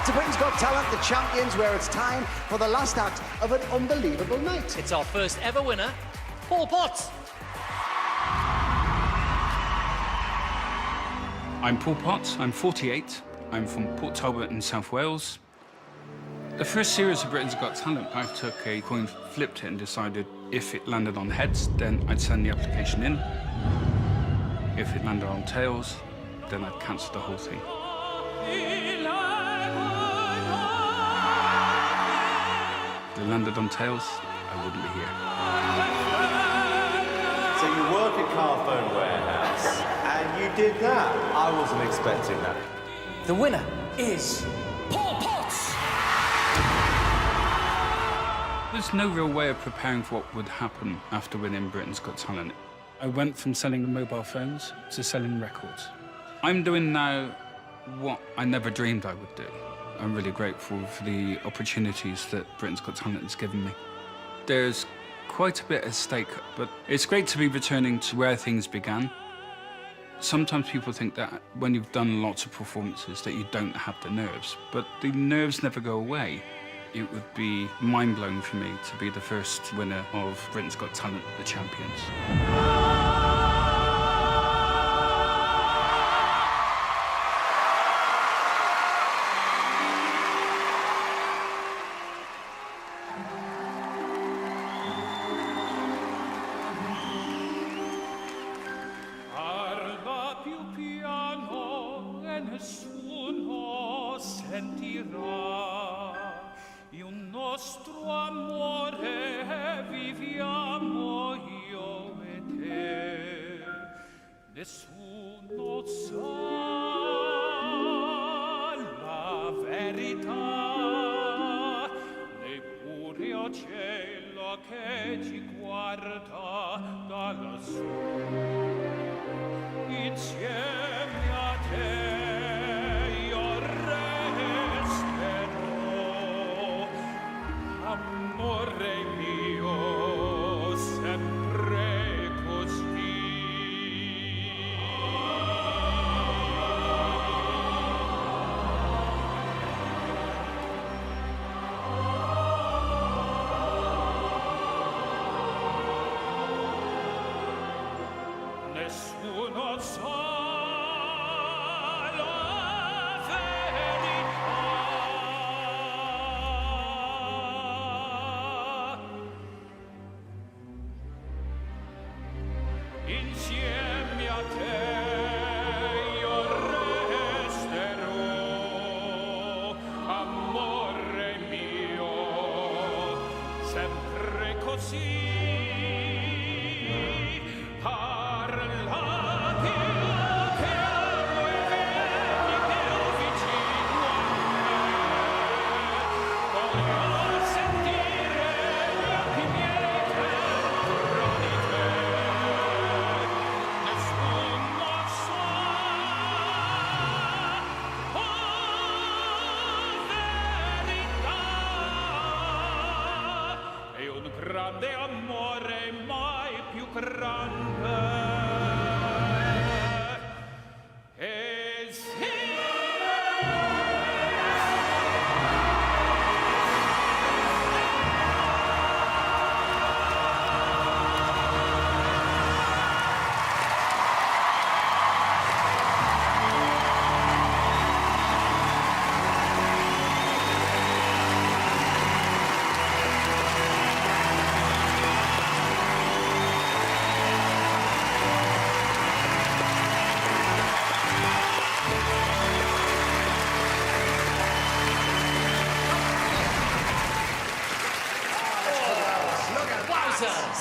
back to Britain's Got Talent, the champions, where it's time for the last act of an unbelievable night. It's our first ever winner, Paul Potts. I'm Paul Potts, I'm 48, I'm from Port Talbot in South Wales. The first series of Britain's Got Talent, I took a coin, flipped it and decided if it landed on heads, then I'd send the application in. If it landed on tails, then I'd cancel the whole thing. If it landed on tails, I wouldn't be here. So you work at Car Phone Warehouse, and you did that. I wasn't expecting that. The winner is Paul Potts. There's no real way of preparing for what would happen after winning Britain's Got Talent. I went from selling mobile phones to selling records. I'm doing now what I never dreamed I would do. I'm really grateful for the opportunities that Britain's Got Talent has given me. There's quite a bit at stake, but it's great to be returning to where things began. Sometimes people think that when you've done lots of performances that you don't have the nerves, but the nerves never go away. It would be mind-blowing for me to be the first winner of Britain's Got Talent, the champions. Parla più piano e nessuno sentirà. Il nostro amore viviamo io e te. Nessuno sa la verità, neppure il cielo che ci guarda da lassù. Insieme a te amore mio, sempre così. Nessuno sa la verità. Insieme a te io resterò, amore mio, sempre così. Parla più piano e vieni più vicino a me. Voglio sentire gli occhi miei dentro di te. Grande amore, mai più grande. E sì.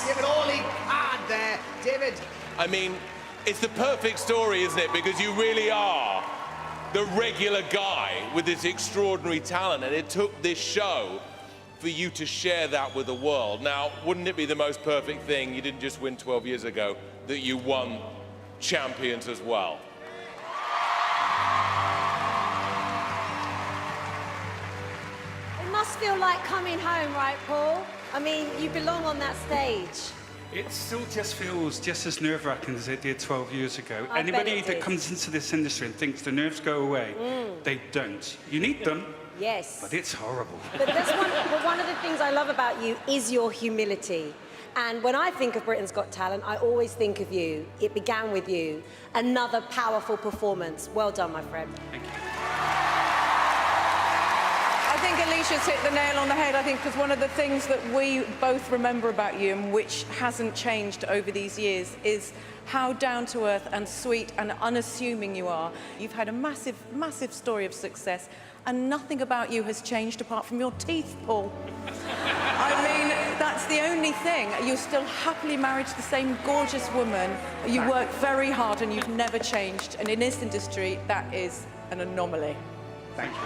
Give it all he had there, David. I mean, it's the perfect story, isn't it? Because you really are the regular guy with this extraordinary talent, and it took this show for you to share that with the world. Now, wouldn't it be the most perfect thing, you didn't just win 12 years ago, that you won champions as well? It must feel like coming home, right, Paul? I mean, you belong on that stage. It still just feels just as nerve-wracking as it did 12 years ago. I bet Anybody it that is. comes into this industry and thinks the nerves go away, they don't. You need them, Yes. But it's horrible. But one of the things I love about you is your humility. And when I think of Britain's Got Talent, I always think of you. It began with you. Another powerful performance. Well done, my friend. Thank you. I think Alicia's hit the nail on the head, I think, because one of the things that we both remember about you, and which hasn't changed over these years, is how down-to-earth and sweet and unassuming you are. You've had a massive, massive story of success, and nothing about you has changed apart from your teeth, Paul. I mean, that's the only thing. You're still happily married to the same gorgeous woman. You work very hard and you've never changed. And in this industry, that is an anomaly. Thank you.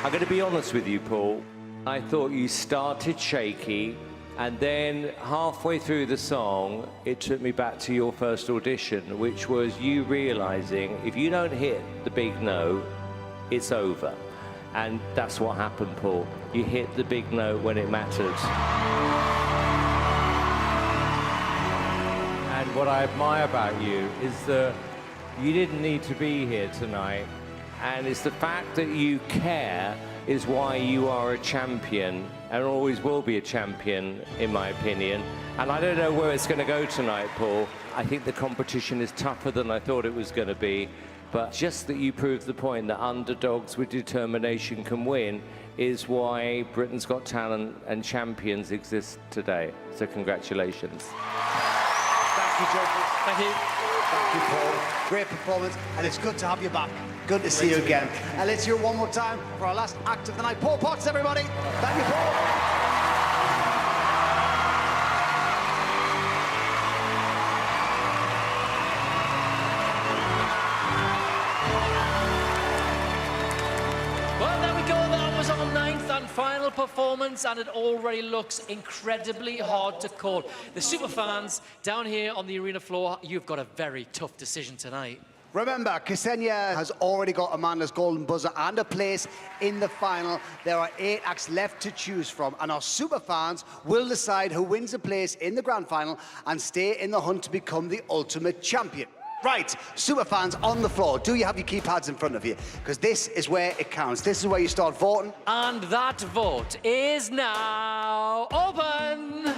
I'm going to be honest with you, Paul. I thought you started shaky, and then halfway through the song, it took me back to your first audition, which was you realizing if you don't hit the big note, it's over. And that's what happened, Paul. You hit the big note when it mattered. And what I admire about you is that you didn't need to be here tonight. And it's the fact that you care is why you are a champion and always will be a champion, in my opinion. And I don't know where it's going to go tonight, Paul. I think the competition is tougher than I thought it was going to be. But just that you proved the point that underdogs with determination can win is why Britain's Got Talent and champions exist today. So congratulations. Thank you, judges. Thank you. Thank you, Paul. Great performance, and it's good to have you back. Good to see you again. And let's hear it one more time for our last act of the night. Paul Potts, everybody. Thank you, Paul. Well, there we go. That was our ninth and final performance, and it already looks incredibly hard to call. The superfans down here on the arena floor, you've got a very tough decision tonight. Remember, Ksenia has already got Amanda's golden buzzer and a place in the final. There are 8 acts left to choose from, and our superfans will decide who wins a place in the grand final and stay in the hunt to become the ultimate champion. Right, superfans on the floor, do you have your keypads in front of you? Because this is where it counts. This is where you start voting. And that vote is now open.